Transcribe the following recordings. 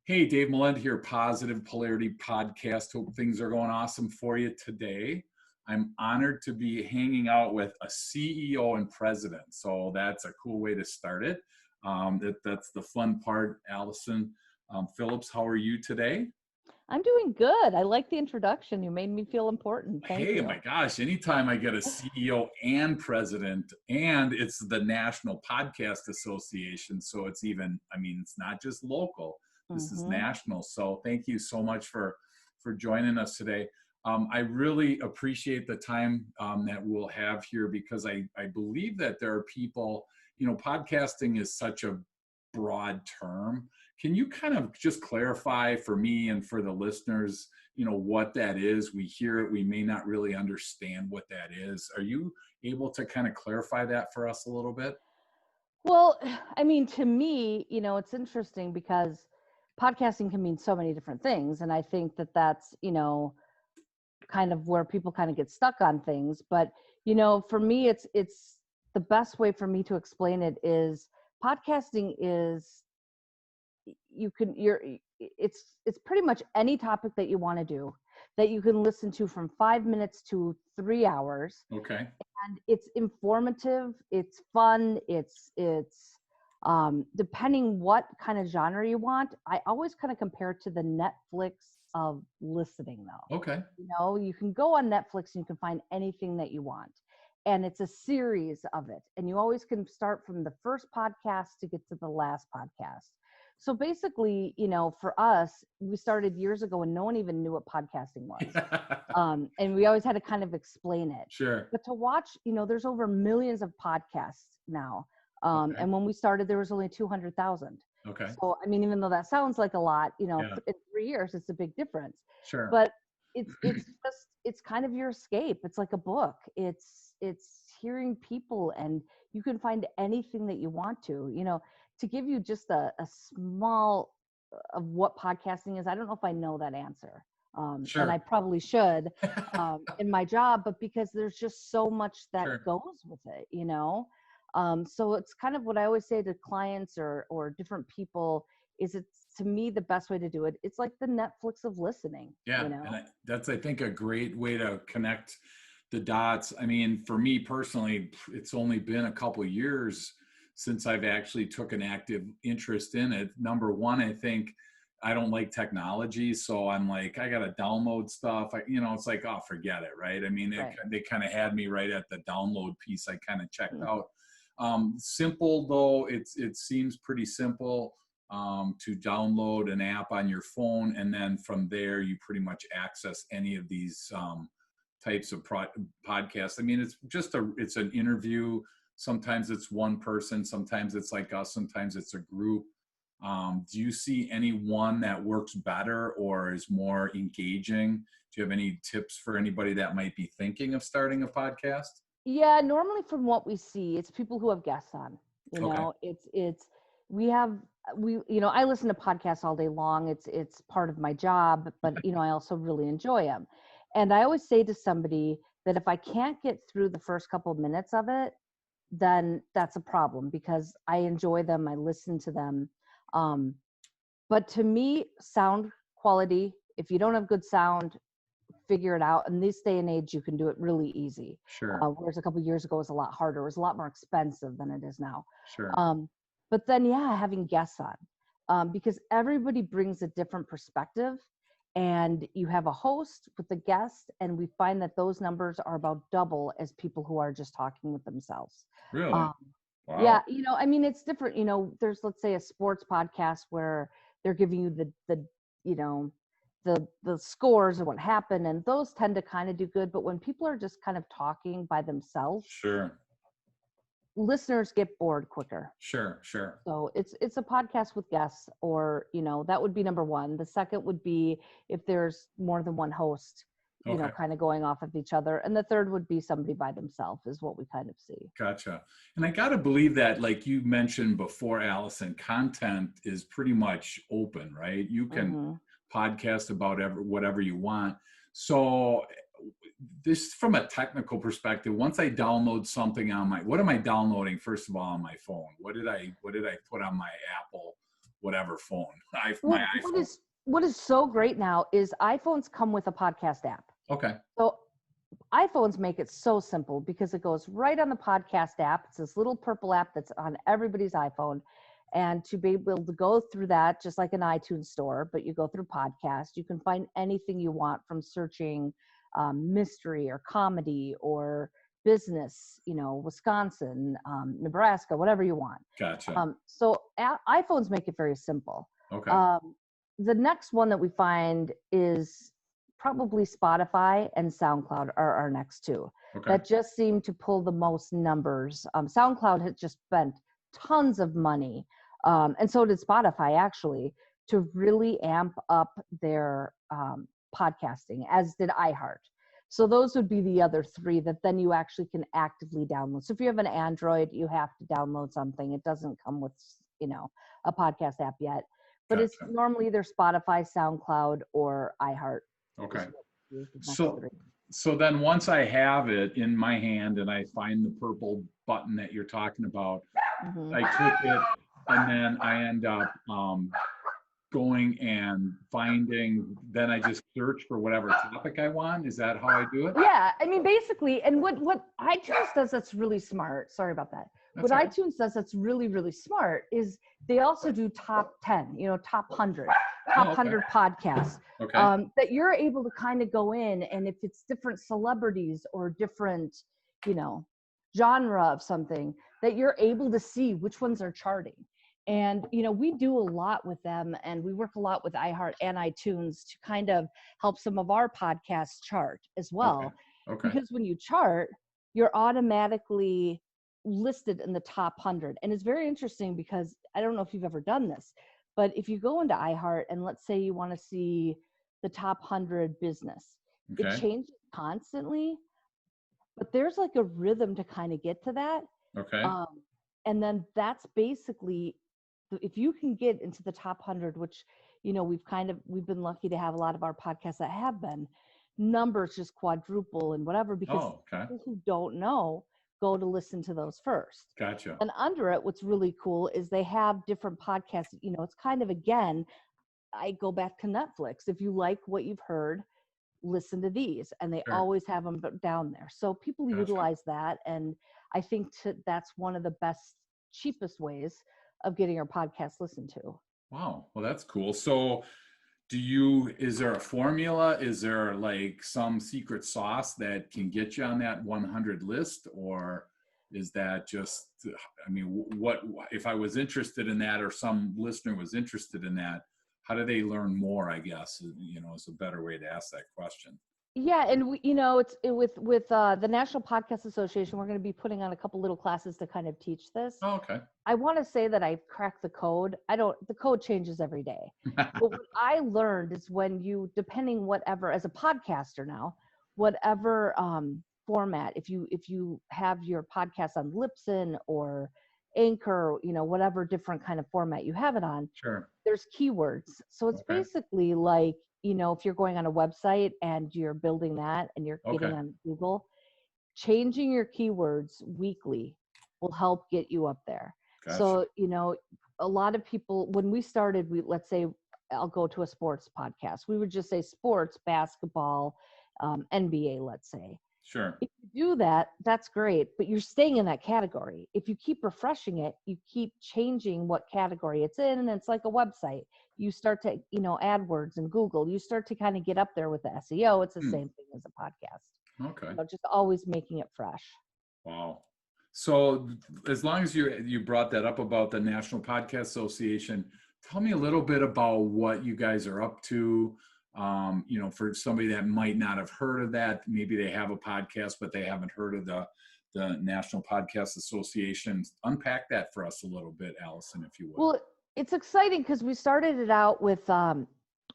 Hey, Dave Melend here, Positive Polarity Podcast. Hope things are going awesome for you today. I'm honored to be hanging out with a CEO and president. So that's a cool way to start it. That's the fun part. Allison Phillips, how are you today? I'm doing good. I like the introduction. You made me feel important. Thank Hey, you. my gosh, anytime I get a CEO and president, and it's the National Podcast Association. So it's even, it's not just local, this is hmm national. So thank you so much for joining us today. I really appreciate the time that we'll have here because I believe that there are people, podcasting is such a broad term. Can you kind of just clarify for me and for the listeners, what that is? We hear it, we may not really understand what that is. Are you able to kind of clarify that for us a little bit? Well, I mean, to me, it's interesting because podcasting can mean so many different things. And I think that that's, kind of where people kind of get stuck on things. But, for me, it's the best way for me to explain it is podcasting is it's pretty much any topic that you want to do that you can listen to from 5 minutes to 3 hours, Okay. and it's informative, it's fun, it's depending what kind of genre you want. I always kind of compare it to the Netflix of listening, though. Okay. You can go on Netflix and you can find anything that you want, and it's a series of it, and you always can start from the first podcast to get to the last podcast. So basically, for us, we started years ago and no one even knew what podcasting was. And we always had to kind of explain it. Sure. But to watch, there's over millions of podcasts now. Okay. And when we started, there was only 200,000. Okay. So, even though that sounds like a lot, Yeah. in 3 years, it's a big difference. Sure. But it's kind of your escape. It's like a book. It's hearing people, and you can find anything that you want to give you just a small of what podcasting is. I don't know if I know that answer. And I Sure. probably should in my job, but because there's just so much that Sure. goes with it. So it's kind of what I always say to clients or different people is it's, to me, the best way to do it. It's like the Netflix of listening, Yeah. And that's, I think, a great way to connect the dots. For me personally, it's only been a couple of years since I've actually took an active interest in it. Number one, I think I don't like technology, so I'm like, I got to download stuff. It's like, oh, forget it, right? Right. They kind of had me right at the download piece. I kind of checked Mm. out. Simple though, it seems pretty simple to download an app on your phone, and then from there you pretty much access any of these types of podcasts. It's an interview. Sometimes it's one person, sometimes it's like us, sometimes it's a group. Do you see any one that works better or is more engaging? Do you have any tips for anybody that might be thinking of starting a podcast? Yeah, normally from what we see, it's people who have guests on. Okay. It's we have we I listen to podcasts all day long. It's part of my job, but I also really enjoy them. And I always say to somebody that if I can't get through the first couple of minutes of it, then that's a problem because I enjoy them, I listen to them. Um, but to me, sound quality, if you don't have good sound, figure it out. In this day and age, you can do it really easy. Sure. Whereas a couple of years ago, it was a lot harder. It was a lot more expensive than it is now. Sure. But then, yeah, having guests on, because everybody brings a different perspective, and you have a host with the guest, and we find that those numbers are about double as people who are just talking with themselves. Really? Um, Wow. yeah, it's different. There's, let's say, a sports podcast where they're giving you you know, the scores and what happened, and those tend to kind of do good. But when people are just kind of talking by themselves, Sure. listeners get bored quicker. Sure. Sure. So it's a podcast with guests, or that would be number one. The second would be if there's more than one host, Okay. kind of going off of each other, and the third would be somebody by themselves, is what we kind of see. Gotcha. And I got to believe that, like you mentioned before, Allison, content is pretty much open, right? You can hmm podcast about whatever you want. So this, from a technical perspective, once I download something on what am I downloading first of all on my phone? What did I put on my Apple whatever phone. My Well, iPhone. what is so great now is iPhones come with a podcast app. Okay. So iPhones make it so simple because it goes right on the podcast app. It's this little purple app that's on everybody's iPhone. And to be able to go through that, just like an iTunes store, but you go through podcast, you can find anything you want from searching mystery or comedy or business, Wisconsin, Nebraska, whatever you want. Gotcha. So iPhones make it very simple. Okay. The next one that we find is probably Spotify and SoundCloud are our next two. Okay. That just seem to pull the most numbers. SoundCloud has just spent tons of money, and so did Spotify actually, to really amp up their podcasting, as did iHeart. So those would be the other three that then you actually can actively download. So if you have an Android, you have to download something. It doesn't come with, a podcast app yet, but it's normally either Spotify, SoundCloud, or iHeart. Okay. So then once I have it in my hand and I find the purple button that you're talking about, I click it and then I end up going and finding, then I just search for whatever topic I want. Is that how I do it? Yeah, I mean, basically, and what iTunes does that's really smart, sorry about that. What iTunes does that's really, really smart is they also do top 10, top 100, top 100 podcasts. Okay. That you're able to kind of go in, and if it's different celebrities or different, genre of something, that you're able to see which ones are charting. And, we do a lot with them, and we work a lot with iHeart and iTunes to kind of help some of our podcasts chart as well. Okay. Because when you chart, you're automatically listed in the top 100. And it's very interesting because I don't know if you've ever done this, but if you go into iHeart and let's say you want to see the top 100 business, it changes constantly, but there's like a rhythm to kind of get to that. Okay. And then that's basically, if you can get into the top 100, which, we've been lucky to have a lot of our podcasts that have been, numbers just quadruple and whatever, because people who don't know go to listen to those first. Gotcha. And under it, what's really cool is they have different podcasts. It's kind of, again, I go back to Netflix. If you like what you've heard, listen to these, and they always have them down there. So people utilize that. And I think that's one of the best, cheapest ways of getting your podcast listened to. Wow. Well, that's cool. So is there a formula? Is there like some secret sauce that can get you on that 100 list? Or is that just, what, if I was interested in that, or some listener was interested in that, how do they learn more, I guess, is a better way to ask that question. Yeah, and with the National Podcast Association, we're going to be putting on a couple little classes to kind of teach this. Oh, okay. I want to say that I've cracked the code. The code changes every day. But what I learned is when you, depending whatever, as a podcaster now, whatever format, if you have your podcast on Libsyn or Anchor, whatever different kind of format you have it on, there's keywords. So it's basically like, if you're going on a website and you're building that and you're getting on Google, changing your keywords weekly will help get you up there. Gotcha. So, a lot of people, when we started, let's say I'll go to a sports podcast. We would just say sports, basketball, NBA, let's say. Sure. If you do that, that's great, but you're staying in that category. If you keep refreshing it, you keep changing what category it's in, and it's like a website. You start to, AdWords and Google, you start to kind of get up there with the SEO. It's the same thing as a podcast. Okay. Just always making it fresh. Wow. So as long as you brought that up about the National Podcast Association, tell me a little bit about what you guys are up to. For somebody that might not have heard of that, maybe they have a podcast, but they haven't heard of the National Podcast Association. Unpack that for us a little bit, Allison, if you would. Well, it's exciting because we started it out with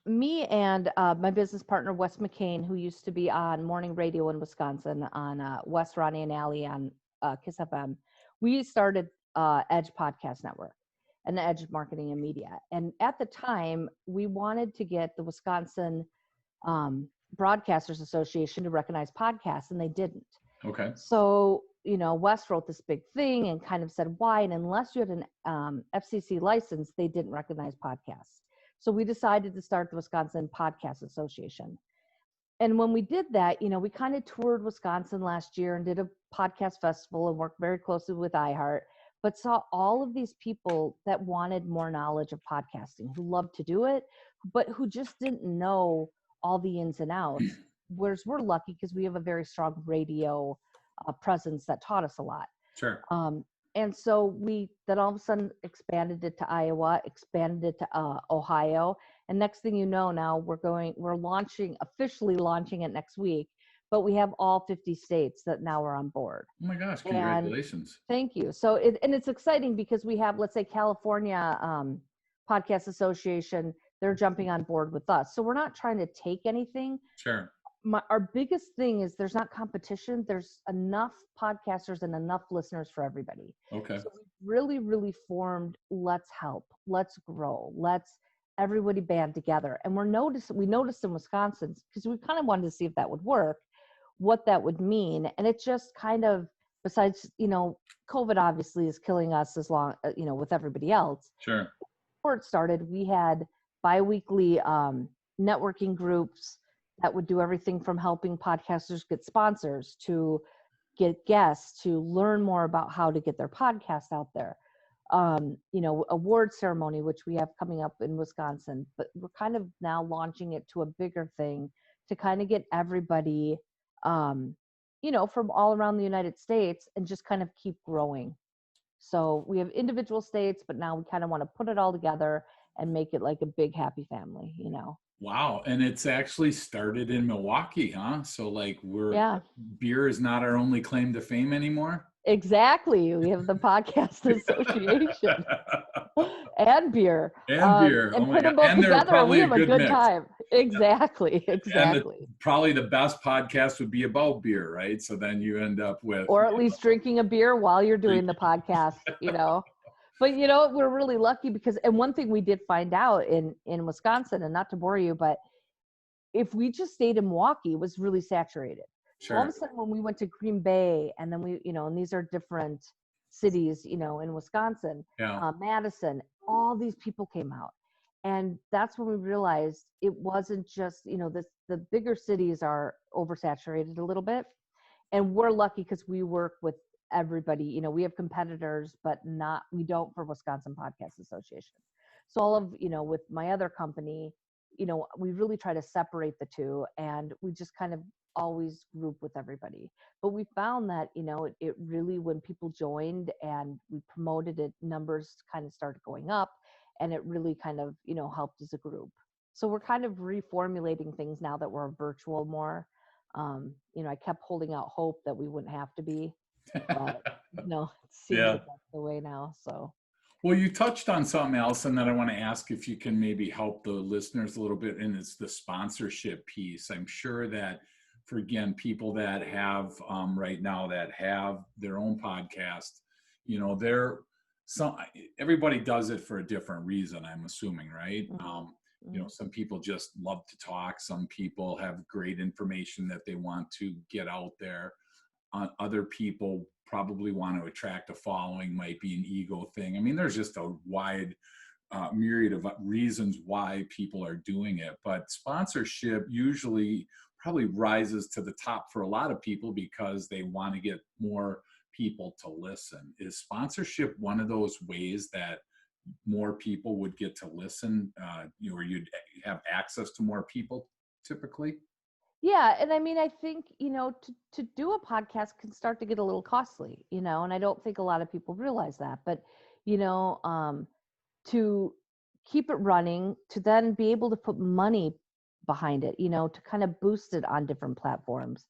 me and my business partner, Wes McCain, who used to be on morning radio in Wisconsin on Wes, Ronnie, and Allie on KISS FM. We started Edge Podcast Network and Edge Marketing and Media. And at the time, we wanted to get the Wisconsin Broadcasters Association to recognize podcasts, and they didn't. Okay. So Wes wrote this big thing and kind of said why. And unless you had an FCC license, they didn't recognize podcasts. So we decided to start the Wisconsin Podcast Association. And when we did that, we kind of toured Wisconsin last year and did a podcast festival and worked very closely with iHeart, but saw all of these people that wanted more knowledge of podcasting, who loved to do it, but who just didn't know all the ins and outs. Whereas we're lucky because we have a very strong radio presence that taught us a lot. Sure. And so we then all of a sudden expanded it to Iowa, expanded it to Ohio. And next thing you know, now we're officially launching it next week, but we have all 50 states that now are on board. Oh my gosh, congratulations. And thank you. So it's exciting because we have, let's say, California Podcast Association, they're jumping on board with us. So we're not trying to take anything. Sure. Our biggest thing is there's not competition. There's enough podcasters and enough listeners for everybody. Okay. So we really, really formed, let's help, let's grow, let's everybody band together. And we noticed in Wisconsin, because we kind of wanted to see if that would work, what that would mean. And it just kind of, besides, COVID obviously is killing us as long, with everybody else. Sure. Before it started, we had bi-weekly networking groups that would do everything from helping podcasters get sponsors to get guests, to learn more about how to get their podcast out there. Award ceremony, which we have coming up in Wisconsin, but we're kind of now launching it to a bigger thing to kind of get everybody, from all around the United States and just kind of keep growing. So we have individual states, but now we kind of want to put it all together and make it like a big happy family, Wow. And it's actually started in Milwaukee, huh? So like beer is not our only claim to fame anymore. Exactly. We have the Podcast Association and beer. And beer. And put them both together and we have a good time. Exactly. Exactly. And probably the best podcast would be about beer, right? So then you end up with. Or at least drinking a beer while you're doing the podcast, But we're really lucky because, and one thing we did find out in Wisconsin, and not to bore you, but if we just stayed in Milwaukee, it was really saturated. Sure. All of a sudden when we went to Green Bay, and then we, and these are different cities, in Wisconsin, Madison, all these people came out. And that's when we realized it wasn't just, the bigger cities are oversaturated a little bit. And we're lucky because we work with everybody. We have competitors, but we don't for Wisconsin Podcast Association. So all of, with my other company, we really try to separate the two, and we just kind of always group with everybody. But we found that, it really, when people joined and we promoted it, numbers kind of started going up, and it really kind of, helped as a group. So we're kind of reformulating things now that we're virtual more. I kept holding out hope that we wouldn't have to be. But it seems like that's the way now. So well, you touched on something, Allison, that I want to ask if you can maybe help the listeners a little bit, and it's the sponsorship piece. I'm sure that for, again, people that have right now that have their own podcast, everybody does it for a different reason, I'm assuming, right? Mm-hmm. Some people just love to talk. Some people have great information that they want to get out there. Other people probably want to attract a following, might be an ego thing. I mean, there's just a wide myriad of reasons why people are doing it. But sponsorship usually probably rises to the top for a lot of people because they want to get more people to listen. Is sponsorship one of those ways that more people would get to listen, or you'd have access to more people typically? Yeah. And I mean, I think, to do a podcast can start to get a little costly, and I don't think a lot of people realize that, but, to keep it running, to then be able to put money behind it, to kind of boost it on different platforms.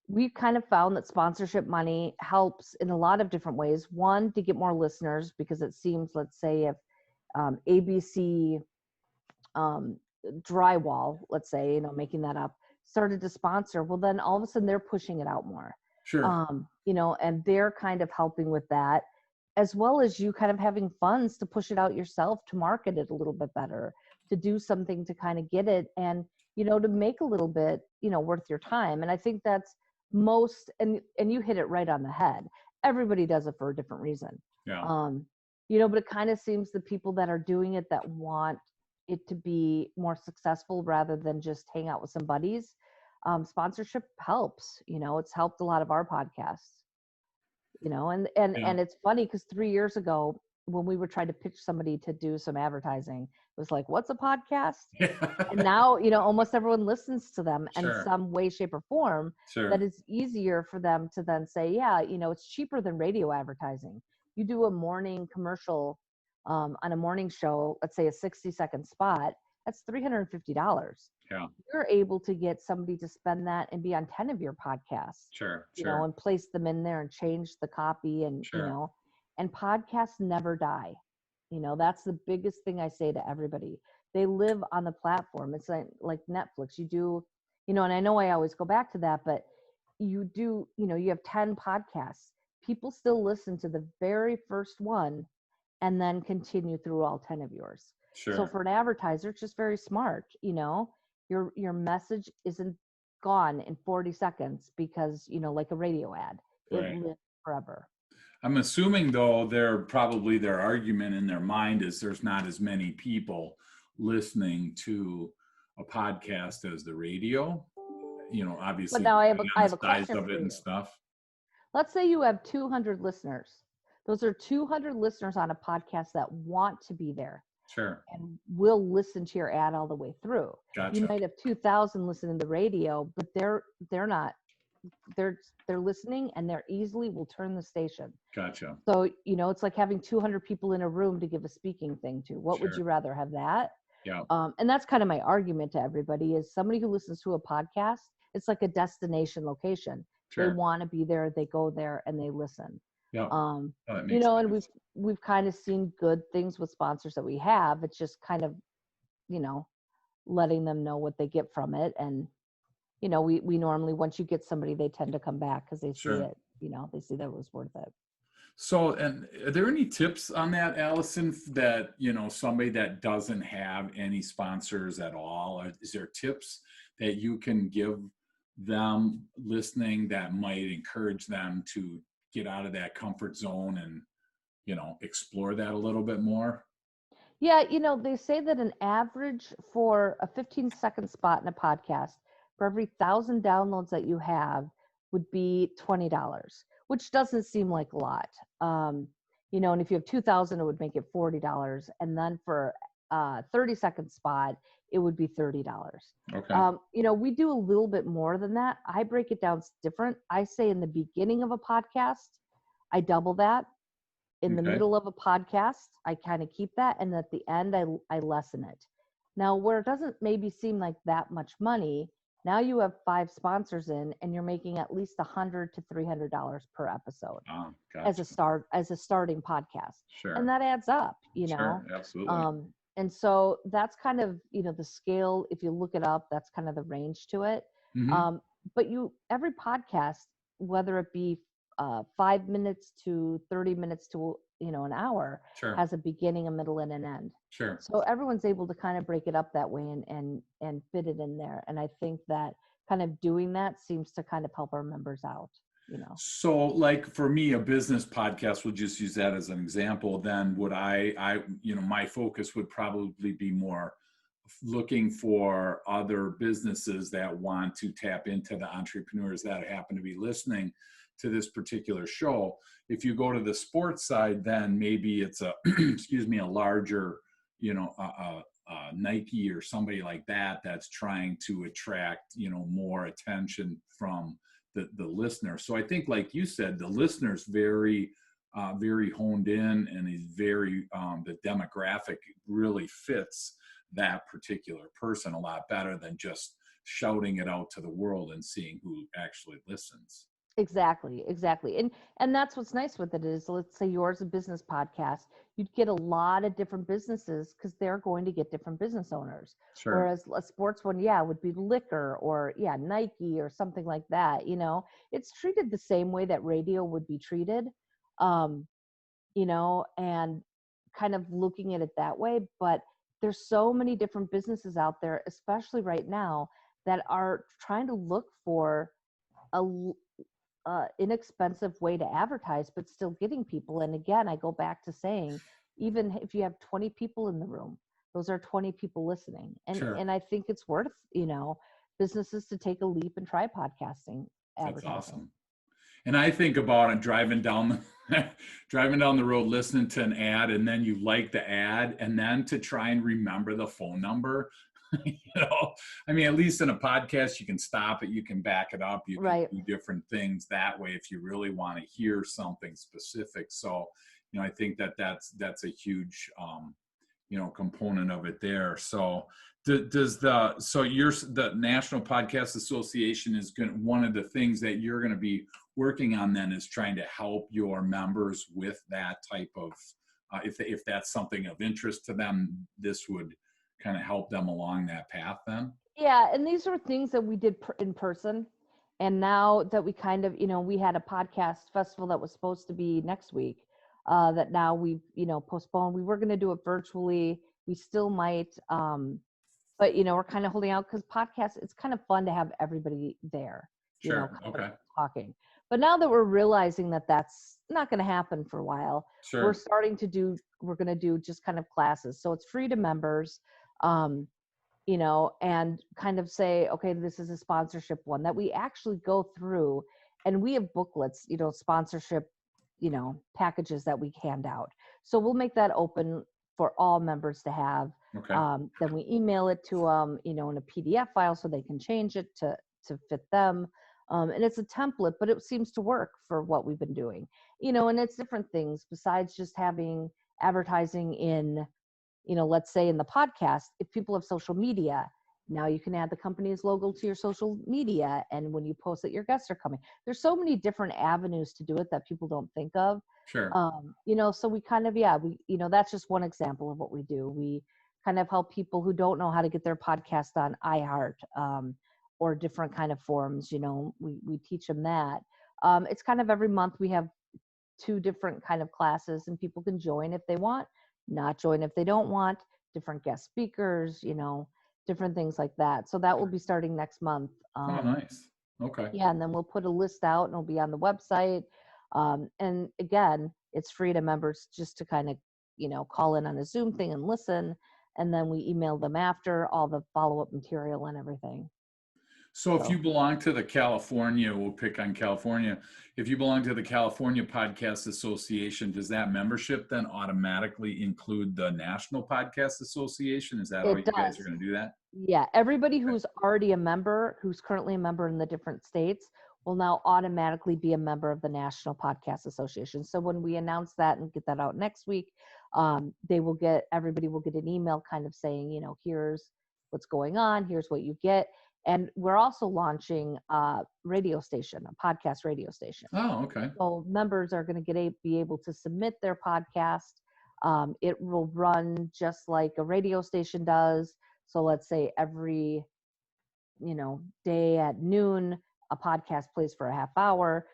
We kind of found that sponsorship money helps in a lot of different ways. One, to get more listeners, because it seems, let's say if ABC, drywall, let's say, making that up, started to sponsor, well, then all of a sudden they're pushing it out more. Sure. And they're kind of helping with that, as well as you kind of having funds to push it out yourself, to market it a little bit better, to do something to kind of get it and, to make a little bit, worth your time. And I think that's most, and you hit it right on the head. Everybody does it for a different reason. Yeah. But it kind of seems the people that are doing it that want it to be more successful rather than just hang out with some buddies. Sponsorship helps. It's helped a lot of our podcasts. Yeah. And it's funny because 3 years ago, when we were trying to pitch somebody to do some advertising, it was like, what's a podcast? And now, almost everyone listens to them in Sure. some way, shape, or form. Sure. That it's easier for them to then say, yeah, it's cheaper than radio advertising. You do a morning commercial on a morning show, let's say a 60-second spot, that's $350. Yeah. You're able to get somebody to spend that and be on 10 of your podcasts, Sure. Sure. and place them in there and change the copy and, Sure. and podcasts never die. That's the biggest thing I say to everybody. They live on the platform. It's like Netflix. You do, and I know I always go back to that, but you do, you have 10 podcasts. People still listen to the very first one and then continue through all 10 of yours. Sure. So for an advertiser, it's just very smart. Your message isn't gone in 40 seconds because, like a radio ad, Right. it lives forever. I'm assuming, though, their argument in their mind is there's not as many people listening to a podcast as the radio. Obviously, But now I have a size question of for it you. and stuff. Let's say you have 200 listeners. Those are 200 listeners on a podcast that want to be there. Sure. And will listen to your ad all the way through. Gotcha. You might have 2,000 listening to the radio, but they're not. They're listening, and they're easily will turn the station. Gotcha. So it's like having 200 people in a room to give a speaking thing to. What would Sure. you rather have that? Yeah. And that's kind of my argument to everybody is somebody who listens to a podcast. It's like a destination location. Sure. They want to be there. They go there and they listen. Yeah. And we've kind of seen good things with sponsors that we have. It's just kind of, letting them know what they get from it. And, we normally, once you get somebody, they tend to come back because they see Sure. it, they see that it was worth it. So, and are there any tips on that, Allison, that, somebody that doesn't have any sponsors at all, is there tips that you can give them listening that might encourage them to get out of that comfort zone and, explore that a little bit more? Yeah. They say that an average for a 15-second spot in a podcast for every 1,000 downloads that you have would be $20, which doesn't seem like a lot. And if you have 2,000, it would make it $40. And then for a 30-second spot, it would be $30. Okay. We do a little bit more than that. I break it down different. I say in the beginning of a podcast, I double that. In the middle of a podcast, I kind of keep that. And at the end, I lessen it. Now, where it doesn't maybe seem like that much money, now you have 5 sponsors in and you're making at least $100 to $300 per episode gotcha. as a starting podcast. Sure. And that adds up, Sure, absolutely. And so that's kind of, the scale, if you look it up, that's kind of the range to it. Mm-hmm. But every podcast, whether it be 5 minutes to 30 minutes to, an hour, Sure. has a beginning, a middle, and an end. Sure. So everyone's able to kind of break it up that way and fit it in there. And I think that kind of doing that seems to kind of help our members out, So like for me, a business podcast, we'll just use that as an example. Then would my focus would probably be more looking for other businesses that want to tap into the entrepreneurs that happen to be listening to this particular show. If you go to the sports side, then maybe it's a larger, Nike or somebody like that that's trying to attract, more attention from the listener. So I think, like you said, the listener's very honed in and is very the demographic really fits that particular person a lot better than just shouting it out to the world and seeing who actually listens. Exactly. And that's what's nice with it is, let's say yours a business podcast, you'd get a lot of different businesses because they're going to get different business owners. Sure. Whereas a sports one, would be liquor or Nike or something like that. It's treated the same way that radio would be treated, and kind of looking at it that way. But there's so many different businesses out there, especially right now, that are trying to look for inexpensive way to advertise, but still getting people. And again, I go back to saying, even if you have 20 people in the room, those are 20 people listening. Sure. And I think it's worth, businesses to take a leap and try podcasting That's advertising. awesome. And I think about it driving down driving down the road, listening to an ad, and then you like the ad, and then to try and remember the phone number. I mean, at least in a podcast, you can stop it, you can back it up, you can Right. do different things that way if you really want to hear something specific. So, I think that's a huge component of it there. So the National Podcast Association is one of the things that you're going to be working on then is trying to help your members with that type of if that's something of interest to them, this would kind of help them along that path then. Yeah, and these were things that we did in person, and now that we kind of, we had a podcast festival that was supposed to be next week, that now we've, postponed. We were going to do it virtually. We still might, but we're kind of holding out because podcasts, it's kind of fun to have everybody there, Sure. kind Okay. of talking. But now that we're realizing that that's not going to happen for a while, Sure. we're going to do just kind of classes. So it's free to members, and kind of say, okay, this is a sponsorship one that we actually go through, and we have booklets, sponsorship, packages that we hand out. So we'll make that open for all members to have. Okay. Then we email it to them, in a PDF file so they can change it to fit them. And it's a template, but it seems to work for what we've been doing, and it's different things besides just having advertising in, let's say in the podcast, if people have social media, now you can add the company's logo to your social media. And when you post that your guests are coming, there's so many different avenues to do it that people don't think of. Sure. So we kind of, that's just one example of what we do. We kind of help people who don't know how to get their podcast on iHeart, or different kind of forums, we teach them that. It's kind of every month we have 2 different kind of classes, and people can join if they want, not join if they don't want, different guest speakers, different things like that. So that will be starting next month. Oh, nice. Okay. Yeah, and then we'll put a list out and it'll be on the website. And again, it's free to members just to kind of, call in on a Zoom thing and listen. And then we email them after all the follow-up material and everything. So if you belong to the California, we'll pick on California. If you belong to the California Podcast Association, does that membership then automatically include the National Podcast Association? Is that how you guys are going to do that? Yeah, everybody who's already a member, who's currently a member in the different states, will now automatically be a member of the National Podcast Association. So when we announce that and get that out next week, everybody will get an email kind of saying, here's what's going on, here's what you get. And we're also launching a radio station, a podcast radio station. Oh, okay. So members are going to be able to submit their podcast. It will run just like a radio station does. So let's say every, day at noon, a podcast plays for a half hour.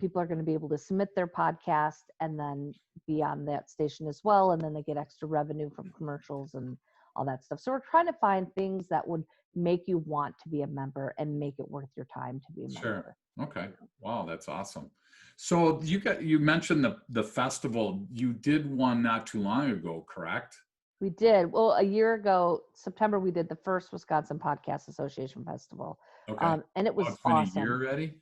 People are going to be able to submit their podcast and then be on that station as well. And then they get extra revenue from commercials and all that stuff. So we're trying to find things that would make you want to be a member and make it worth your time to be a member. Sure. Okay. Wow, that's awesome. So you mentioned the festival. You did one not too long ago, correct? We did. Well, a year ago, September, we did the first Wisconsin Podcast Association Festival. Okay. And it was it's been awesome. a year already?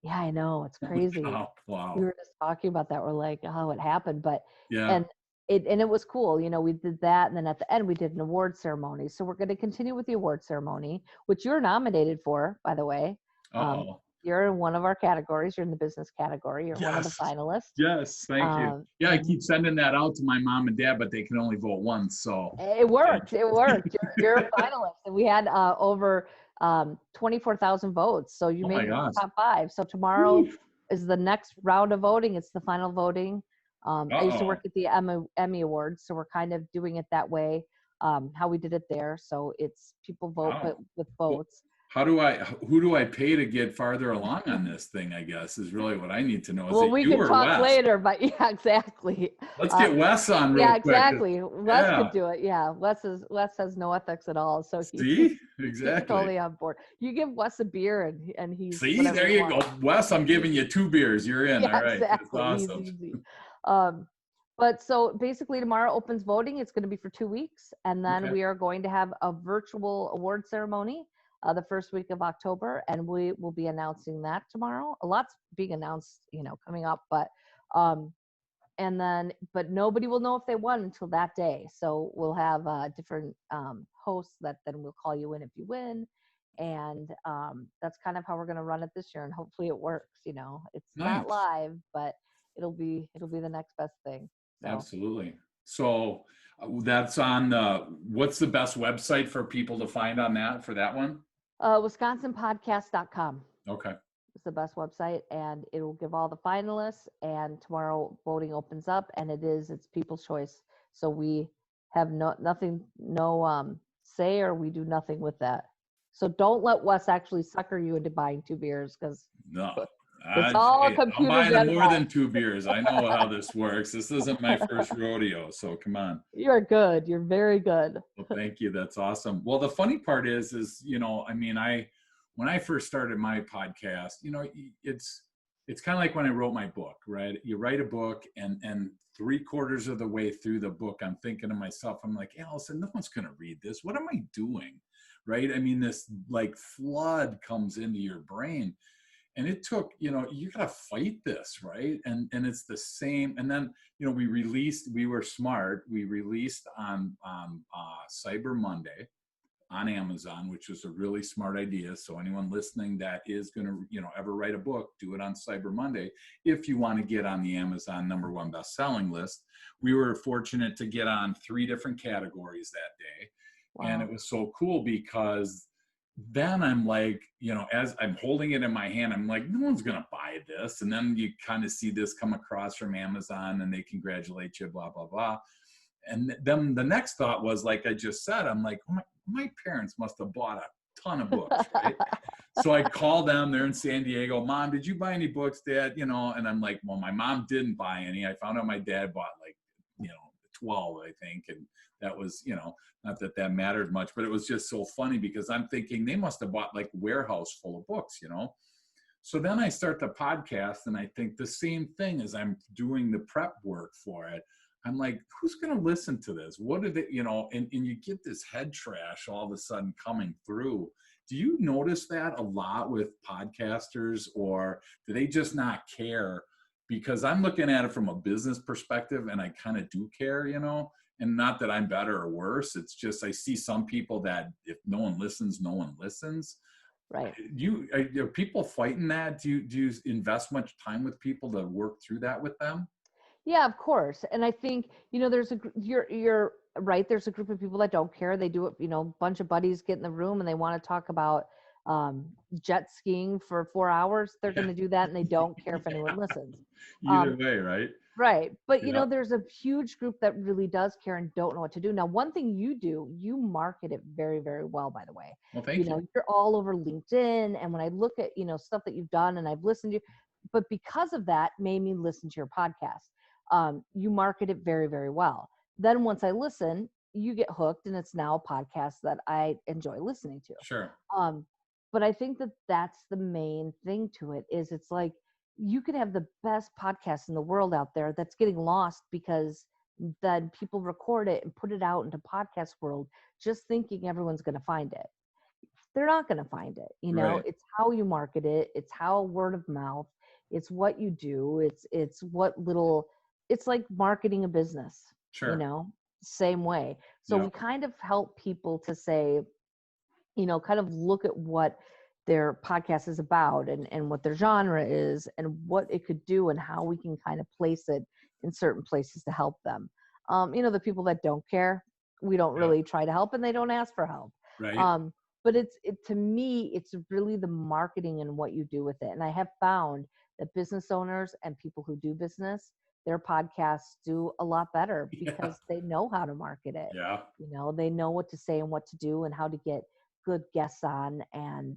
Yeah, I know. It's crazy. Oh, wow. We were just talking about that. We're like, oh, it happened. But yeah. And it was cool. We did that. And then at the end, we did an award ceremony. So we're going to continue with the award ceremony, which you're nominated for, by the way. You're in one of our categories. You're in the business category. You're one of the finalists. Yes, thank you. Yeah, I keep sending that out to my mom and dad, but they can only vote once. So it worked. It worked. You're a finalist. And we had over 24,000 votes. So you made the top 5. So tomorrow is the next round of voting. It's the final voting. I used to work at the Emmy Awards, so we're kind of doing it that way, how we did it there. So it's people vote but with votes. who do I pay to get farther along on this thing, I guess, is really what I need to know. Is Well, it we you could or talk Wes? later, but yeah, exactly. Let's Uh, get Wes on real yeah, quick. exactly. Wes Yeah. could do it. Yeah, Wes has no ethics at all, so See? he's Exactly. totally on board. You give Wes a beer and he's See, whatever there he you go. wants. Wes, I'm He's giving you 2 beers. You're in. Yeah, All right. That's exactly. awesome. Easy. Um, but so basically tomorrow opens voting. It's going to be for 2 weeks. And then Okay. we are going to have a virtual award ceremony the first week of October. And we will be announcing that tomorrow. A lot's being announced, coming up. Um, but nobody will know if they won until that day. So we'll have different hosts that then will call you in if you win. And that's kind of how we're going to run it this year, and hopefully it works. It's not Nice. live, but it'll be the next best thing. So Absolutely. So that's on what's the best website for people to find on that for that one? wisconsinpodcast.com Okay. is the best website, and it will give all the finalists. And tomorrow voting opens up, and it's people's choice. So we have no say, or we do nothing with that. So don't let Wes actually sucker you into buying 2 beers, because No. it's all Hey, I'm computer buying more than generated. 2 beers. I know how this works. This isn't my first rodeo, so come on. You're good. You're very good. Well, thank you. That's awesome. Well, the funny part is, I mean, when I first started my podcast, it's kind of like when I wrote my book, right? You write a book, and 3/4 of the way through the book, I'm thinking to myself, I'm like, Allison, no one's going to read this. What am I doing? Right? I mean, this like flood comes into your brain, and it took, you got to fight this, right? And it's the same. And then, we were smart. We released on Cyber Monday on Amazon, which was a really smart idea. So anyone listening that is going to, ever write a book, do it on Cyber Monday. If you want to get on the Amazon #1 best-selling list, we were fortunate to get on 3 different categories that day. Wow. And it was so cool because then I'm like, as I'm holding it in my hand, I'm like, no one's going to buy this. And then you kind of see this come across from Amazon and they congratulate you, blah, blah, blah. And then the next thought was, like I just said, I'm like, oh, my parents must have bought a ton of books, right? So I call them, they're in San Diego. Mom, did you buy any books, Dad? And I'm like, well, my mom didn't buy any. I found out my dad bought 12, I think. And that was, not that that mattered much, but it was just so funny because I'm thinking they must have bought like a warehouse full of books. So then I start the podcast and I think the same thing as I'm doing the prep work for it. I'm like, who's going to listen to this? What did it, and you get this head trash all of a sudden coming through. Do you notice that a lot with podcasters, or do they just not care? Because I'm looking at it from a business perspective and I kind of do care, and not that I'm better or worse. It's just, I see some people that if no one listens, no one listens. Right. Are people fighting that? Do you invest much time with people to work through that with them? Yeah, of course. And I think, you're right. There's a group of people that don't care. They do it, a bunch of buddies get in the room and they want to talk about jet skiing for 4 hours. They're going to do that and they don't care if anyone listens. Either way, right? Right. But, Yeah. there's a huge group that really does care and don't know what to do. Now, one thing you do, you market it very, very well, by the way. Well, thank you. You're all over LinkedIn. And when I look at, stuff that you've done and I've listened to you, but because of that made me listen to your podcast. You market it very, very well. Then once I listen, you get hooked and it's now a podcast that I enjoy listening to. Sure. But I think that that's the main thing to it is it's like, you could have the best podcast in the world out there that's getting lost because then people record it and put it out into podcast world, just thinking everyone's going to find it. They're not going to find it. Right. It's how you market it. It's how word of mouth. It's what you do. It's like marketing a business, Sure. Same way. So we kind of help people to say, kind of look at what their podcast is about and what their genre is and what it could do and how we can kind of place it in certain places to help them. The people that don't care, we don't really try to help and they don't ask for help. Right. But to me, it's really the marketing and what you do with it. And I have found that business owners and people who do business, their podcasts do a lot better because they know how to market it. Yeah. They know what to say and what to do and how to get good guests on and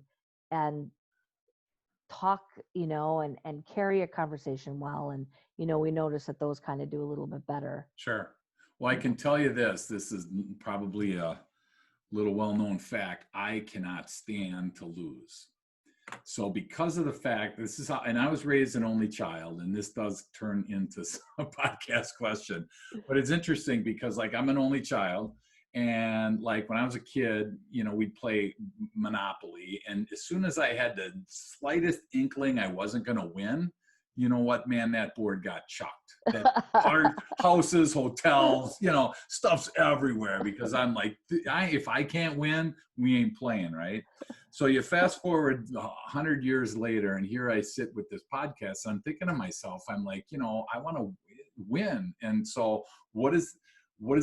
talk, and carry a conversation well. And, we notice that those kind of do a little bit better. Sure. Well, I can tell you this is probably a little well-known fact. I cannot stand to lose. So because of the fact, this is how, and I was raised an only child, and this does turn into a podcast question, but it's interesting because like I'm an only child, and like when I was a kid, we'd play Monopoly, and as soon as I had the slightest inkling I wasn't going to win, you know what, man, that board got chucked. That houses, hotels, stuff's everywhere because I'm like, if I can't win, we ain't playing, right? So you fast forward 100 years later, and here I sit with this podcast. And I'm thinking to myself, I'm like, I want to win. And so what does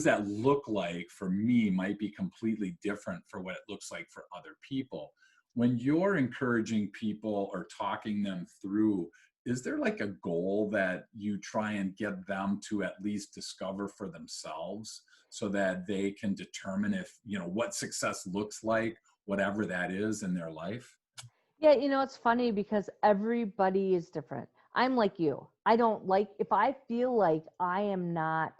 that look like for me might be completely different for what it looks like for other people. When you're encouraging people or talking them through, is there like a goal that you try and get them to at least discover for themselves so that they can determine if, what success looks like, whatever that is in their life? Yeah, it's funny because everybody is different. I'm like you. I don't like, if I feel like I am not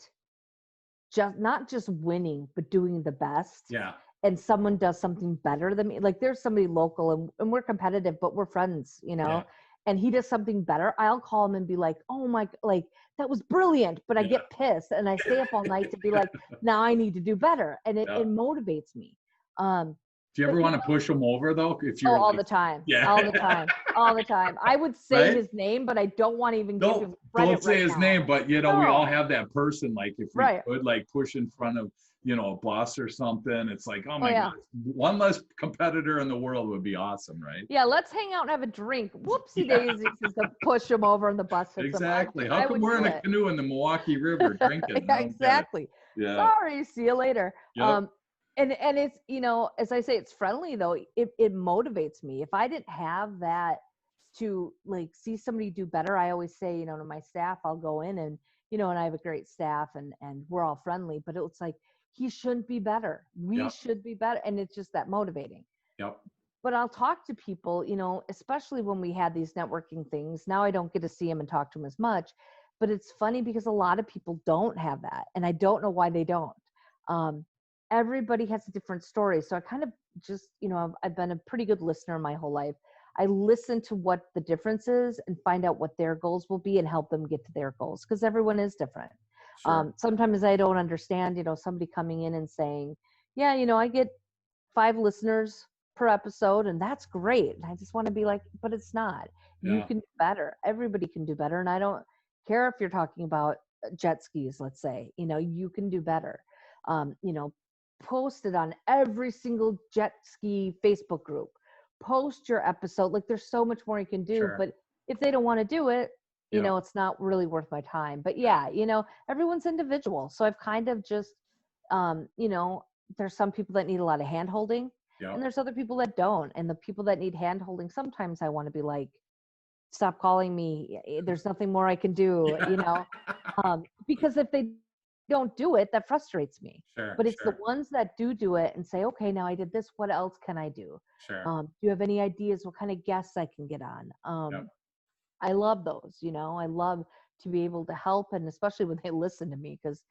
just winning, but doing the best. Yeah. And someone does something better than me. Like there's somebody local and we're competitive, but we're friends, Yeah. and he does something better. I'll call him and be like, oh my, like that was brilliant. But I get pissed and I stay up all night to be like, now I need to do better. And it motivates me. Do you ever want to push him over though? If you're all the time. Yeah. All the time. All the time. I would say his name, but I don't want to even give him credit. Don't say his name, but we all have that person, like if we could like push in front of, a bus or something, it's like, oh my God, one less competitor in the world would be awesome, right? Yeah, let's hang out and have a drink. Whoopsie daisies is to push him over on the bus. Exactly. How come we're in a canoe in the Milwaukee River drinking? Yeah, exactly. Yeah. Sorry, see you later. Yep. And it's, as I say, it's friendly though. It motivates me. If I didn't have that to like see somebody do better, I always say, to my staff, I'll go in and, and I have a great staff and we're all friendly, but it's like, he shouldn't be better. We should be better. And it's just that motivating. Yep. But I'll talk to people, especially when we had these networking things. Now I don't get to see them and talk to them as much, but it's funny because a lot of people don't have that. And I don't know why they don't. Everybody has a different story. So I kind of just, I've been a pretty good listener my whole life. I listen to what the difference is and find out what their goals will be and help them get to their goals because everyone is different. Sure. Sometimes I don't understand, somebody coming in and saying, yeah, I get 5 listeners per episode and that's great. And I just want to be like, but it's not. Yeah. You can do better. Everybody can do better. And I don't care if you're talking about jet skis, let's say, you can do better. Post it on every single jet ski Facebook group. Post your episode. Like there's so much more you can do, but if they don't want to do it, it's not really worth my time. But yeah, everyone's individual. So I've kind of just, there's some people that need a lot of hand holding and there's other people that don't. And the people that need hand holding, sometimes I want to be like, stop calling me. There's nothing more I can do, because if they don't do it, that frustrates me. But it's the ones that do it and say, okay, now I did this. What else can I do? Do you have any ideas what kind of guests I can get on? I love those, I love to be able to help. And especially when they listen to me, because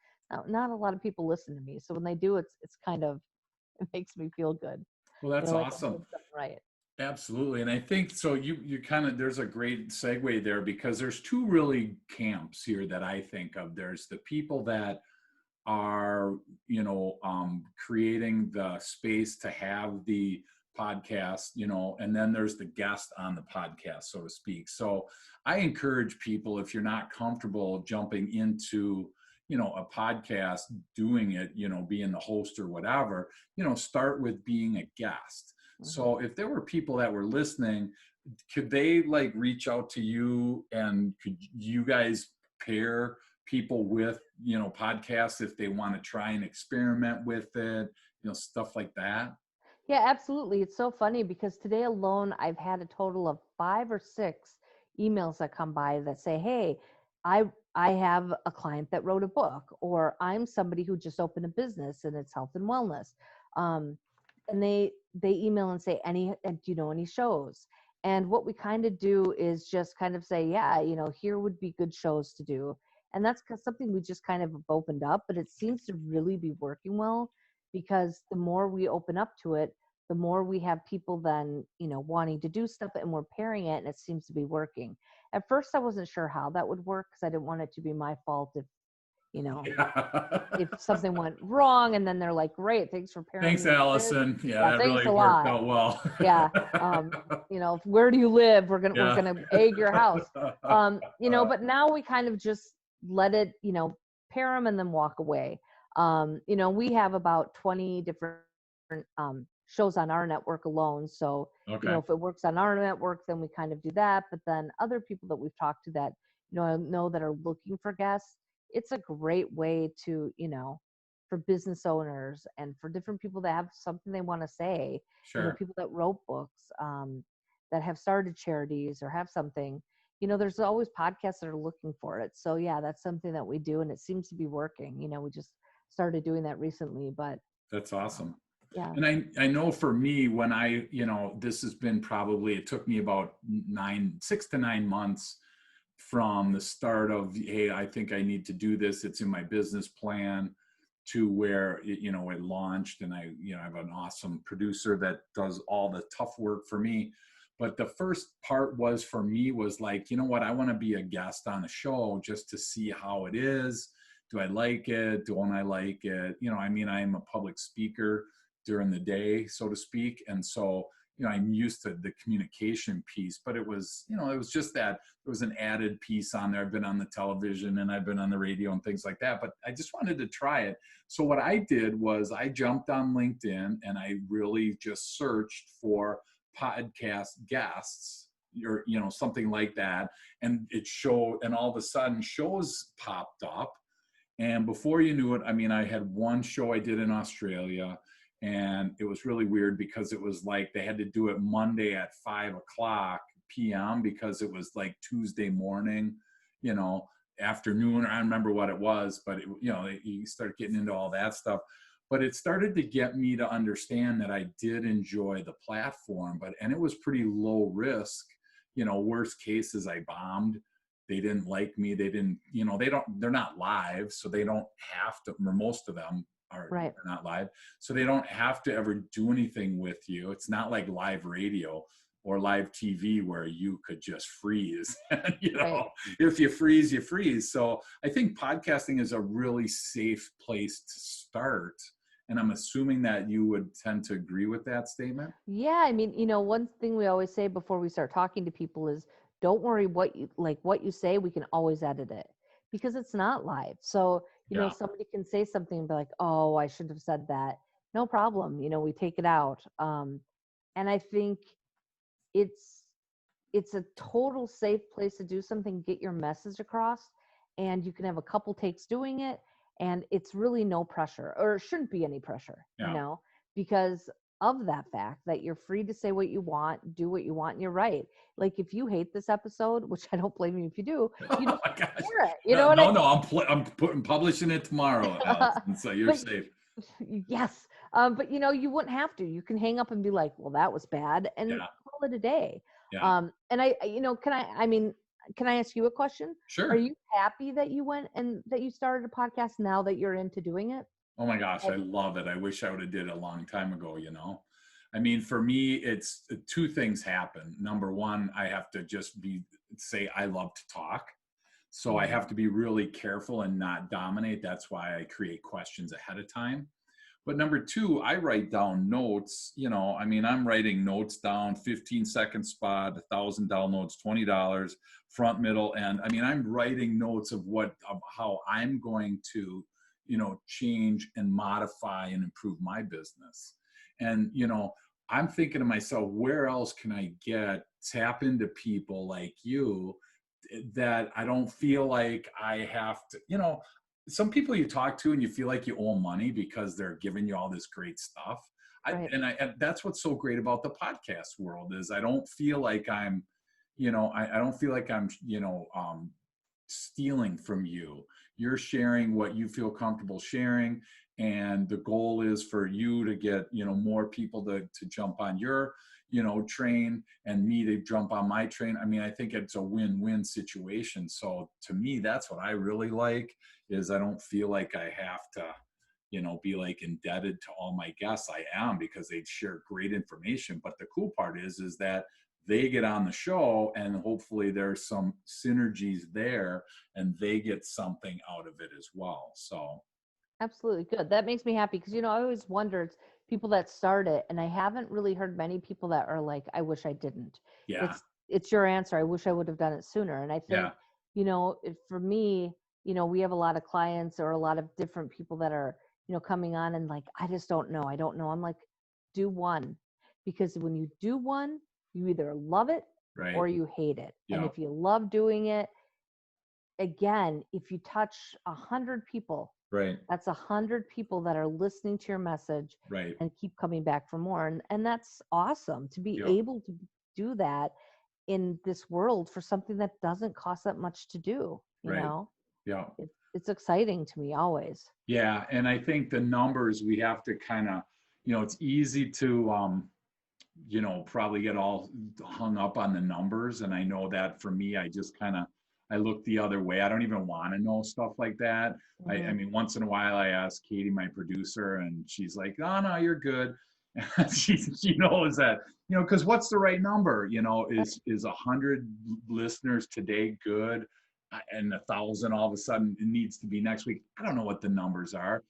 not a lot of people listen to me. So when they do, it's kind of, it makes me feel good. Well, that's awesome. Right. Absolutely. And I think so you kind of, there's a great segue there because there's 2 really camps here that I think of. There's the people that are, creating the space to have the podcast, and then there's the guest on the podcast, so to speak. So I encourage people, if you're not comfortable jumping into, a podcast, doing it, being the host or whatever, start with being a guest. Mm-hmm. So if there were people that were listening, could they like reach out to you and could you guys pair people with, podcasts if they want to try and experiment with it, stuff like that? Yeah, absolutely. It's so funny because today alone, I've had a total of 5 or 6 emails that come by that say, hey, I have a client that wrote a book, or I'm somebody who just opened a business and it's health and wellness. And they email and say, do you know any shows? And what we kind of do is just kind of say, yeah, here would be good shows to do. And that's something we just kind of have opened up, but it seems to really be working well, because the more we open up to it, the more we have people then, wanting to do stuff, and we're pairing it, and it seems to be working. At first, I wasn't sure how that would work, because I didn't want it to be my fault you know, Yeah. if something went wrong, and then they're like, great, thanks for pairing Thanks, me with this. Allison. Yeah, Yeah, that thanks really a worked lot. out well. Yeah. Where do you live? We're Yeah. gonna egg your house. But now we kind of just let it, pair them and then walk away. We have about 20 different shows on our network alone. So, Okay. if it works on our network, then we kind of do that. But then other people that we've talked to that, I know that are looking for guests, it's a great way to, for business owners and for different people that have something they want to say, Sure. people that wrote books, that have started charities or have something, there's always podcasts that are looking for it. So yeah, that's something that we do, and it seems to be working. We just started doing that recently, but That's awesome. yeah. And I know for me, when this has been it took me about 6 to 9 months from the start of, hey, I think I need to do this, it's in my business plan, to where it launched. And I have an awesome producer that does all the tough work for me. But the first part was like, you know what, I want to be a guest on a show just to see how it is. Do I like it? Don't I like it? I am a public speaker during the day, so to speak. And so, I'm used to the communication piece, but it was just that there was an added piece on there. I've been on the television and I've been on the radio and things like that, but I just wanted to try it. So what I did was I jumped on LinkedIn and I really just searched for podcast guests or, something like that. And it showed, and all of a sudden shows popped up. And before you knew it, I had one show I did in Australia, and it was really weird because it was like they had to do it Monday at 5:00 p.m. because it was like Tuesday morning, afternoon. I don't remember what it was, but you start getting into all that stuff. But it started to get me to understand that I did enjoy the platform, and it was pretty low risk. Worst case is I bombed. They didn't like me. They didn't, they're not live, so they don't have to, or most of them are Right. not live. So they don't have to ever do anything with you. It's not like live radio or live TV where you could just freeze. Right. If you freeze, you freeze. So I think podcasting is a really safe place to start. And I'm assuming that you would tend to agree with that statement. Yeah. One thing we always say before we start talking to people is, don't worry what you say, we can always edit it, because it's not live. So, Yeah. somebody can say something and be like, oh, I shouldn't have said that. No problem. We take it out. And I think it's a total safe place to do something, get your message across, and you can have a couple takes doing it, and it's really no pressure, or shouldn't be any pressure, Yeah. because of that fact that you're free to say what you want, do what you want, and you're right. Like, if you hate this episode, which I don't blame you if you do, you Oh just my gosh. hear it. You know what No, I'm publishing it tomorrow, Allison, so you're But safe. yes. But you wouldn't have to. You can hang up and be like, well, that was bad, and Yeah. call it a day. Yeah. And can I ask you a question? Sure. Are you happy that you went and that you started a podcast now that you're into doing it? Oh my gosh, I love it. I wish I would have did it a long time ago, for me, it's two things happen. Number one, I have to just say I love to talk. So I have to be really careful and not dominate. That's why I create questions ahead of time. But number two, I write down notes. I'm writing notes down, 15-second spot, 1,000 downloads, $20, front, middle, end. I'm writing notes of how I'm going to, change and modify and improve my business. And, I'm thinking to myself, where else can I tap into people like you that I don't feel like I have to, some people you talk to and you feel like you owe money because they're giving you all this great stuff. Right. And that's what's so great about the podcast world is I don't feel like I'm, I don't feel like I'm, stealing from you. You're sharing what you feel comfortable sharing. And the goal is for you to get, more people to jump on your, train, and me to jump on my train. I mean, I think it's a win-win situation. So to me, that's what I really like, is I don't feel like I have to, be like indebted to all my guests. I am, because they share great information. But the cool part is that they get on the show, and hopefully there's some synergies there, and they get something out of it as well. So Absolutely. Good. That makes me happy because, I always wondered people that start it, and I haven't really heard many people that are like, I wish I didn't. yeah, It's your answer. I wish I would have done it sooner. And I think, yeah, for me, we have a lot of clients or a lot of different people that are, coming on and like, I just don't know. I don't know. I'm like, do one, because when you do one, you either love it right, or you hate it. And yeah, if you love doing it, again, if you touch 100 people, right, that's 100 people that are listening to your message right, and keep coming back for more. And that's awesome to be yep, able to do that in this world for something that doesn't cost that much to do. right, yeah. It's exciting to me always. Yeah, and I think the numbers, we have to kind of, it's easy to, probably get all hung up on the numbers. And I know that for me, I just kind of, I look the other way. I don't even want to know stuff like that. I Hmm. mean, once in a while I ask Katie, my producer, and she's like, oh no, you're good. She knows that, because what's the right number? Is 100 listeners today good? And 1,000 all of a sudden it needs to be next week. I don't know what the numbers are.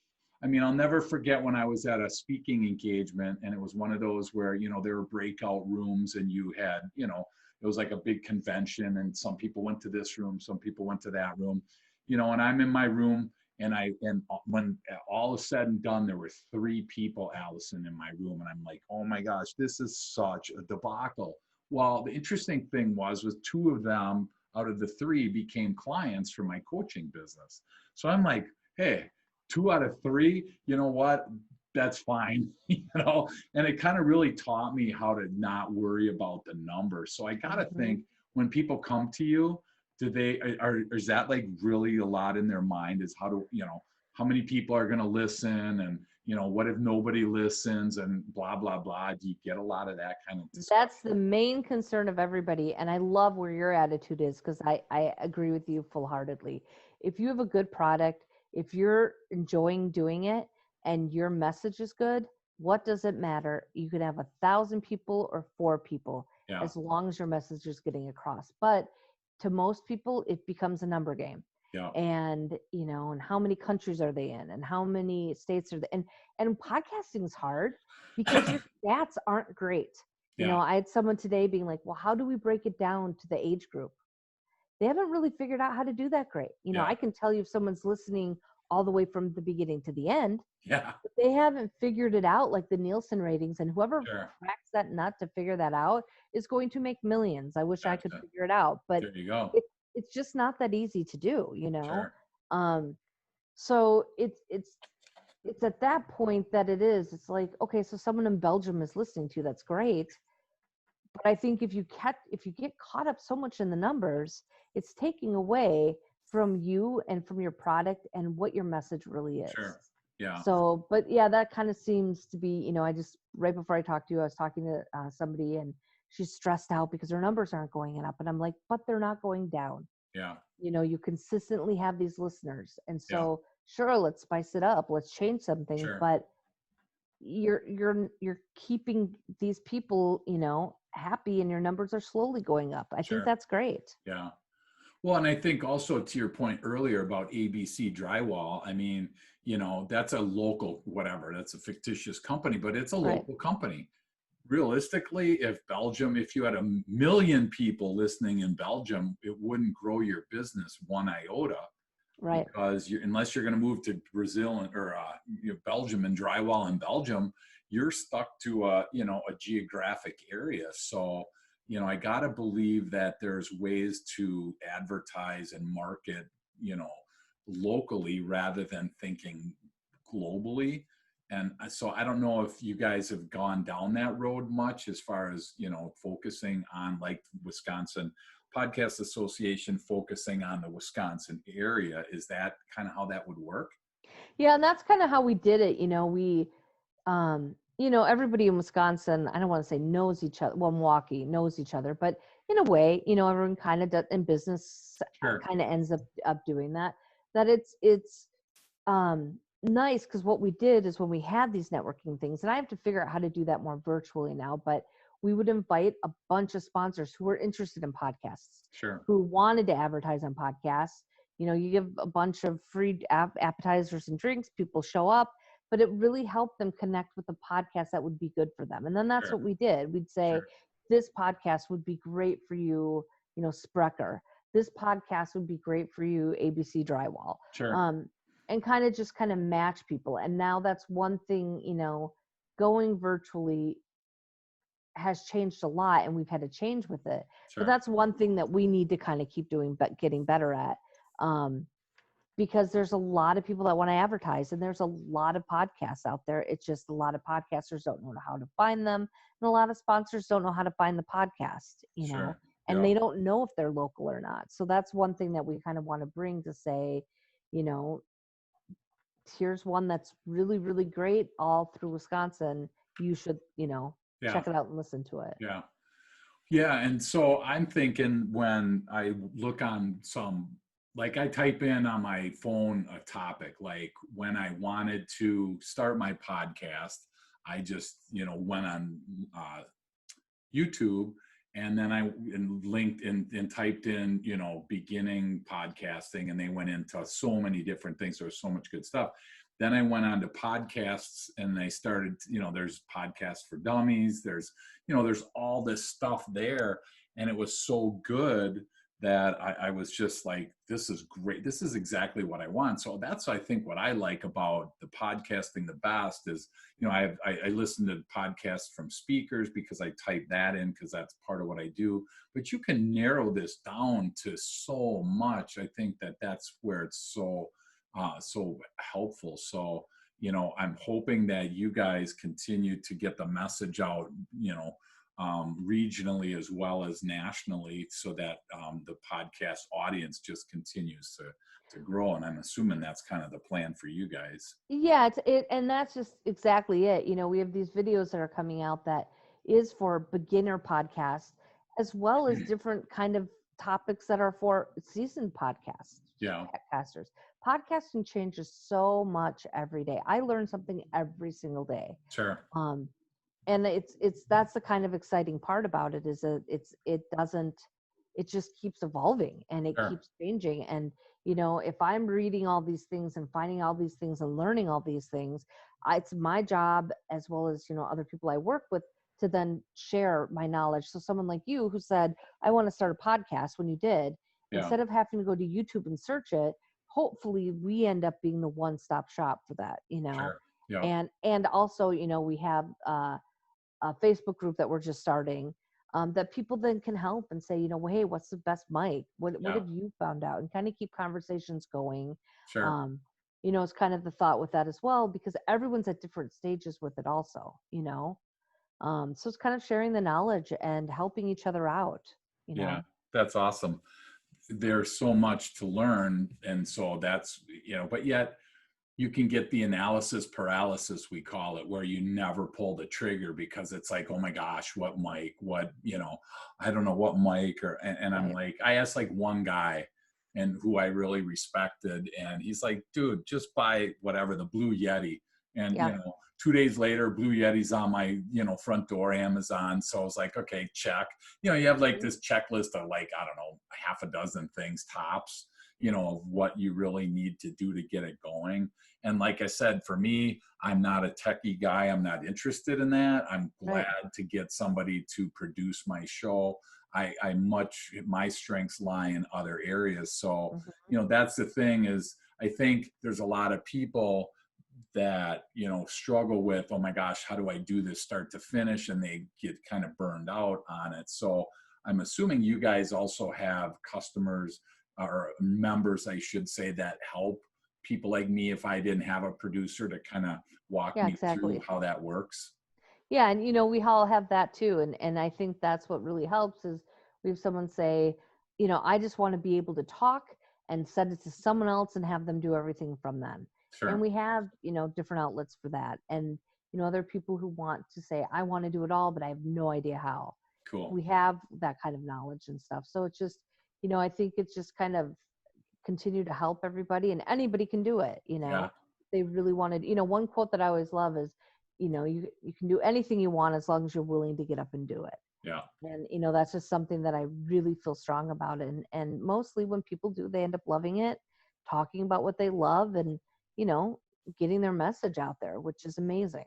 I mean, I'll never forget when I was at a speaking engagement, and it was one of those where, there were breakout rooms, and you had, it was like a big convention, and some people went to this room, some people went to that room, and I'm in my room, and when all is said and done, there were 3 people, Allison, in my room, and I'm like, oh my gosh, this is such a debacle. Well, the interesting thing was 2 of them out of the 3 became clients for my coaching business. So I'm like, hey, 2 out of 3, you know what? That's fine, and it kind of really taught me how to not worry about the numbers. So I got to Hmm. think, when people come to you, do they, is that like really a lot in their mind, is how to, how many people are going to listen, and, what if nobody listens, and blah, blah, blah. Do you get a lot of that kind of That's discussion? the main concern of everybody. And I love where your attitude is, because I agree with you full heartedly. If you have a good product, if you're enjoying doing it and your message is good, what does it matter? You could have 1,000 people or 4 people, Yeah, as long as your message is getting across. But to most people, it becomes a number game. yeah, And, and how many countries are they in? And how many states are they in? And podcasting is hard because your stats aren't great. yeah, I had someone today being like, well, how do we break it down to the age group? They haven't really figured out how to do that great. yeah, I can tell you if someone's listening all the way from the beginning to the end, yeah, but they haven't figured it out, like the Nielsen ratings. And whoever sure. cracks that nut to figure that out is going to make millions. I wish I could Gotcha. figure it out, but There you go. it, it's just not that easy to do. Sure. Um, so it's at that point that it's like, okay, so someone in Belgium is listening to you. That's great. But I think if you get caught up so much in the numbers, it's taking away from you and from your product and what your message really is. Sure. Yeah. So, but yeah, that kind of seems to be, I just, right before I talked to you, I was talking to somebody, and she's stressed out because her numbers aren't going up. And I'm like, but they're not going down. Yeah. You consistently have these listeners. And Yeah. so, sure, let's spice it up. Let's change some things. Sure. But you're keeping these people happy, and your numbers are slowly going up. I think Sure. that's great. Yeah. Well, and I think also, to your point earlier about ABC Drywall, I mean, that's a local, whatever, that's a fictitious company, but it's a Right. local company. Realistically, if you had 1 million people listening in Belgium, it wouldn't grow your business one iota, Right. because unless you're going to move to Brazil or Belgium and drywall in Belgium, you're stuck to a geographic area. So I got to believe that there's ways to advertise and market locally rather than thinking globally. And so I don't know if you guys have gone down that road much, as far as focusing on like Wisconsin podcast association focusing on the Wisconsin area. Is that kind of how that would work? Yeah, and that's kind of how we did it. Everybody in Wisconsin, I don't want to say knows each other. Well, Milwaukee knows each other, but in a way, everyone kind of does in business, Sure. kind of ends up doing that. That it's nice because what we did is when we had these networking things, and I have to figure out how to do that more virtually now, but we would invite a bunch of sponsors who were interested in podcasts, Sure. who wanted to advertise on podcasts. You give a bunch of free appetizers and drinks, people show up, but it really helped them connect with a podcast that would be good for them. And then that's Sure. what we did. We'd say, Sure. this podcast would be great for you, Sprecher. This podcast would be great for you, ABC Drywall. Sure. And kind of match people. And now that's one thing, going virtually has changed a lot, and we've had to change with it. Sure. But that's one thing that we need to kind of keep doing, but getting better at. Because there's a lot of people that want to advertise, and there's a lot of podcasts out there. It's just a lot of podcasters don't know how to find them, and a lot of sponsors don't know how to find the podcast, Sure. and Yeah. they don't know if they're local or not. So that's one thing that we kind of want to bring to say, here's one that's really, really great all through Wisconsin. You should, Yeah. check it out and listen to it. Yeah. Yeah. And so I'm thinking when I look on like I type in on my phone a topic, like when I wanted to start my podcast, I just, went on YouTube, and then I linked and typed in, beginning podcasting, and they went into so many different things. There was so much good stuff. Then I went on to podcasts, and they started, there's podcasts for dummies. There's all this stuff there. And it was so good that I was just like, this is great. This is exactly what I want. So that's, I think, what I like about the podcasting the best is, I listen to podcasts from speakers because I type that in because that's part of what I do. But you can narrow this down to so much. I think that's where it's so helpful. So, I'm hoping that you guys continue to get the message out, regionally as well as nationally, so that the podcast audience just continues to grow. And I'm assuming that's kind of the plan for you guys. Yeah, and that's just exactly it. We have these videos that are coming out that is for beginner podcasts, as well as different kind of topics that are for seasoned podcasters. Podcasting changes so much every day. I learn something every single day. Sure. And that's the kind of exciting part about it, is that it just keeps evolving, and it keeps changing. And if I'm reading all these things and finding all these things and learning all these things, it's my job, as well as other people I work with, to then share my knowledge. So someone like you who said, I want to start a podcast, when you did, instead of having to go to YouTube and search it, hopefully we end up being the one-stop shop for that. Sure. Yeah. And also, we have a Facebook group that we're just starting, that people then can help and say, well, hey, what's the best mic? What have you found out? And kind of keep conversations going. Sure. It's kind of the thought with that as well, because everyone's at different stages with it also, so it's kind of sharing the knowledge and helping each other out. Yeah, that's awesome. There's so much to learn. And so that's, but yet you can get the analysis paralysis, we call it, where you never pull the trigger because it's like, oh my gosh, what mic, I don't know what mic, and I'm like, I asked like one guy and who I really respected, and he's like, dude, just buy whatever, the Blue Yeti. And, 2 days later, Blue Yeti's on my, front door, Amazon. So I was like, okay, check. You have like this checklist of like, I don't know, half a dozen things tops, of what you really need to do to get it going. And like I said, for me, I'm not a techie guy. I'm not interested in that. I'm glad to get somebody to produce my show. My strengths lie in other areas. So, that's the thing is, I think there's a lot of people that struggle with, oh my gosh, how do I do this start to finish, and they get kind of burned out on it. So I'm assuming you guys also have customers or members, I should say, that help people like me if I didn't have a producer to kind of walk me through how that works. Yeah, and we all have that too, and I think that's what really helps is we have someone say, I just want to be able to talk and send it to someone else and have them do everything from them. And Sure. we have, different outlets for that. And, there are people who want to say, I want to do it all, but I have no idea how. Cool. We have that kind of knowledge and stuff. So it's just, I think it's just kind of continue to help everybody, and anybody can do it. Yeah. They really wanted, one quote that I always love is, you can do anything you want as long as you're willing to get up and do it. Yeah. And, that's just something that I really feel strong about. And mostly when people do, they end up loving it, talking about what they love, and, getting their message out there, which is amazing.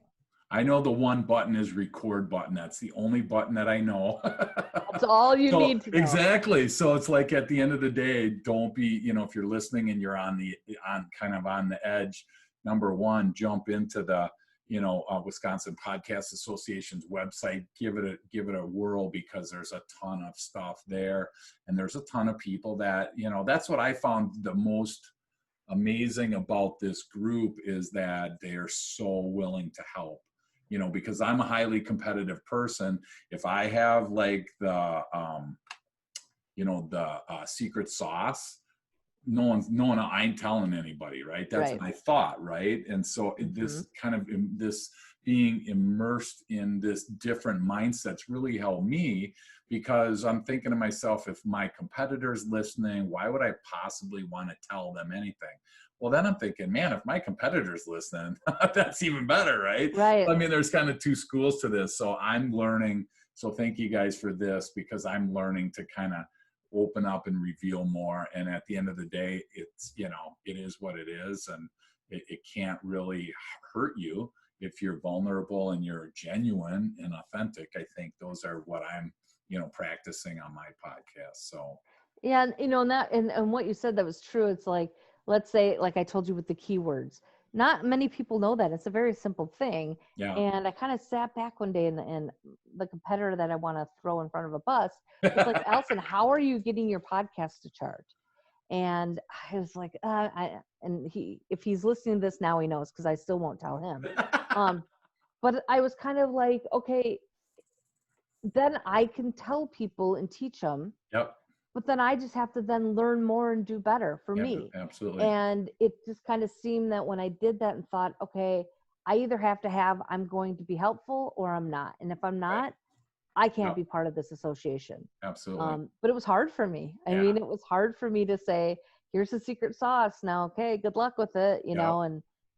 I know the one button is record button. That's the only button that I know. That's all you need to know. Exactly. So it's like at the end of the day, don't be, if you're listening and you're on kind of on the edge, number one, jump into the, Wisconsin Podcast Association's website, give it a whirl, because there's a ton of stuff there. And there's a ton of people that, that's what I found the most amazing about this group, is that they are so willing to help. Because I'm a highly competitive person. If I have like the secret sauce, I ain't telling anybody, right? That's Right. my thought, right? And so this kind of this being immersed in this different mindsets really helped me, because I'm thinking to myself, if my competitor's listening, why would I possibly want to tell them anything? Well, then I'm thinking, man, if my competitor's listening, that's even better, right? Right. I mean, there's kind of two schools to this. So I'm learning. So thank you guys for this, because I'm learning to kind of open up and reveal more. And at the end of the day, it's, it is what it is. And it can't really hurt you if you're vulnerable and you're genuine and authentic. I think those are what I'm, practicing on my podcast. So yeah, and what you said, that was true. It's like, let's say, like I told you with the keywords, not many people know that. It's a very simple thing. yeah. And I kind of sat back one day, and the competitor that I want to throw in front of a bus was like, Allison, how are you getting your podcast to chart? And I was like, if he's listening to this now, he knows, because I still won't tell him. But I was kind of like, okay, then I can tell people and teach them. Yep. But then I just have to then learn more and do better for me. Absolutely. And it just kind of seemed that when I did that and thought, okay, I either have to I'm going to be helpful or I'm not. And if I'm not, right, I can't be part of this association. Absolutely. But it was hard for me. I mean, it was hard for me to say, here's the secret sauce. Now, okay, good luck with it,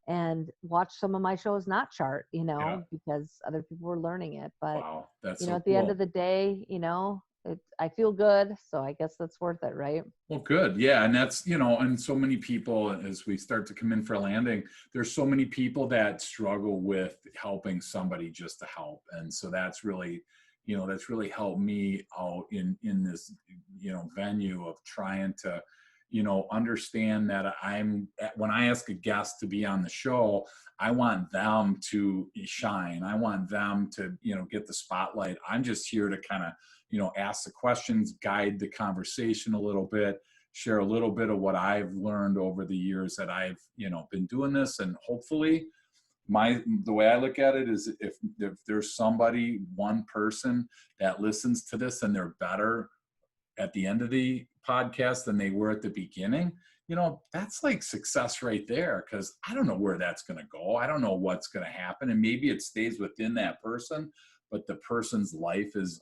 and watch some of my shows not chart, because other people were learning it. But, wow, that's at the end of the day, I feel good. So I guess that's worth it, right? Well, good. Yeah. And that's, and so many people, as we start to come in for a landing, there's so many people that struggle with helping somebody just to help. And so that's really, that's really helped me out in this, venue of trying to, understand that when I ask a guest to be on the show, I want them to shine. I want them to, get the spotlight. I'm just here to kind of, ask the questions, guide the conversation a little bit, share a little bit of what I've learned over the years that I've, been doing this. And hopefully the way I look at it is, if there's one person that listens to this and they're better at the end of the podcast than they were at the beginning, that's like success right there. Cause I don't know where that's going to go. I don't know what's going to happen. And maybe it stays within that person, but the person's life is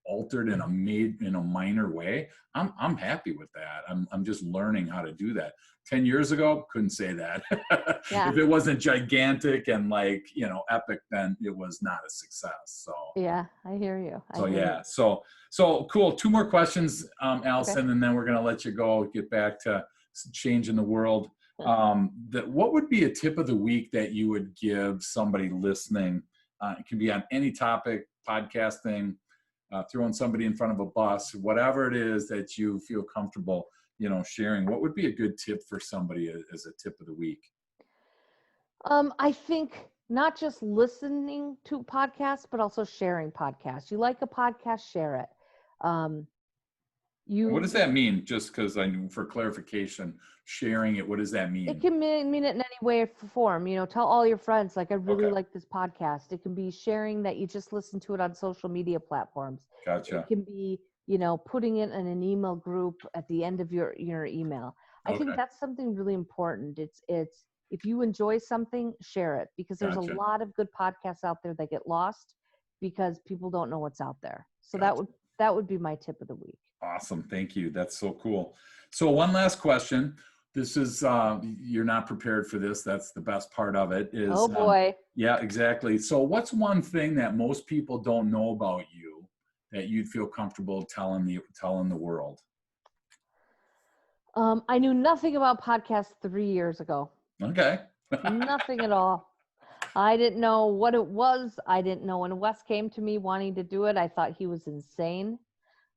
altered in a minor way. I'm happy with that. I'm just learning how to do that. 10 years ago, couldn't say that. Yeah. If it wasn't gigantic and epic, then it was not a success. So yeah, I hear you. So cool. Two more questions, Allison, Okay. and then we're going to let you go, get back to changing the world. What would be a tip of the week that you would give somebody listening? It can be on any topic, podcasting, throwing somebody in front of a bus, whatever it is that you feel comfortable, sharing. What would be a good tip for somebody as a tip of the week? I think not just listening to podcasts, but also sharing podcasts. You like a podcast, share it. What does that mean? Just because for clarification, sharing it, what does that mean? It can mean it in any way or form. Tell all your friends, like, I really like this podcast. It can be sharing that you just listen to it on social media platforms. Gotcha. It can be putting it in an email group at the end of your email. I think Okay. that's something really important. It's if you enjoy something, share it, because there's a Gotcha. lot of good podcasts out there that get lost because people don't know what's out there. So Gotcha. that would be my tip of the week. Awesome. Thank you. That's so cool. So one last question. This is, you're not prepared for this. That's the best part of it is, Oh boy. yeah, exactly. So what's one thing that most people don't know about you that you'd feel comfortable telling the world? I knew nothing about podcasts 3 years ago. Okay. Nothing at all. I didn't know what it was. I didn't know when Wes came to me wanting to do it. I thought he was insane.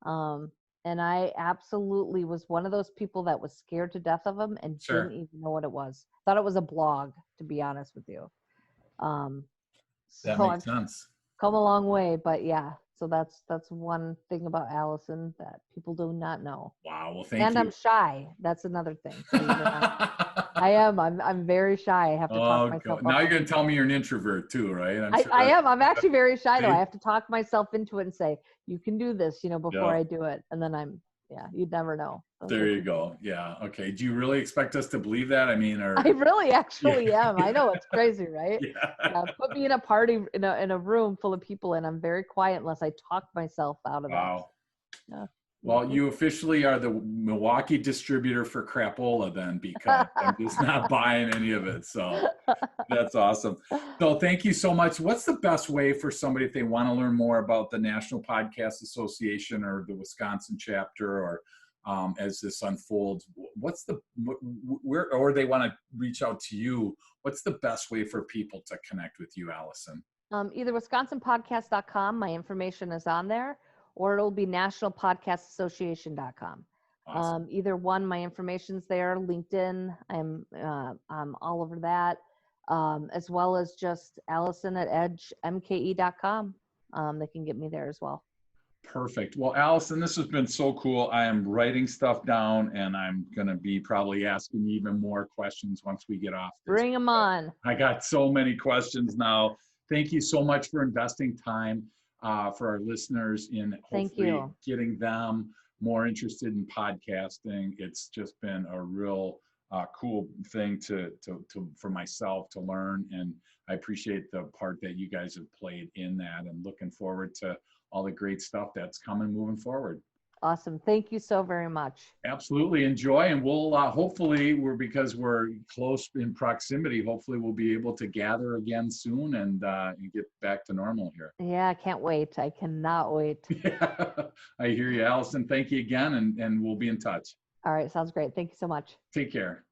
And I absolutely was one of those people that was scared to death of him and Sure. didn't even know what it was. Thought it was a blog, to be honest with you. That So makes I've sense. come a long way, but yeah. So that's one thing about Allison that people do not know. Wow. Well, thank And you. I'm shy. That's another thing. Believe it or not. I am. I'm very shy. I have to talk Oh, myself now up. you're going to tell me you're an introvert too, right? I'm sure I am. I'm actually very shy though. I See? have to talk myself into it and say, you can do this, before Yeah. I do it. And then you'd never know. There you go. Yeah. Okay. Do you really expect us to believe that? I mean, or I really actually yeah, am. I know it's crazy, right? yeah. Put me in a party in a room full of people and I'm very quiet unless I talk myself out of that. Wow. Yeah. Well, you officially are the Milwaukee distributor for crapola then, because I'm just not buying any of it. So that's awesome. So thank you so much. What's the best way for somebody if they want to learn more about the National Podcast Association or the Wisconsin chapter, or as this unfolds, where, or they want to reach out to you, what's the best way for people to connect with you, Allison? Either wisconsinpodcast.com, my information is on there, or it'll be nationalpodcastassociation.com. Awesome. Either one, my information's there. LinkedIn, I'm all over that, as well as just Allison at edgemke.com. They can get me there as well. Perfect. Well, Allison, this has been so cool. I am writing stuff down and I'm going to be probably asking even more questions once we get off this. Bring them on. I got so many questions now. Thank you so much for investing time for our listeners in hopefully getting them more interested in podcasting. It's just been a real cool thing for myself to learn, and I appreciate the part that you guys have played in that, and looking forward to all the great stuff that's coming moving forward. Awesome. Thank you so very much. Absolutely. Enjoy. And we'll hopefully because we're close in proximity, hopefully we'll be able to gather again soon and get back to normal here. Yeah, I can't wait. I cannot wait. Yeah, I hear you, Allison. Thank you again. And we'll be in touch. All right. Sounds great. Thank you so much. Take care.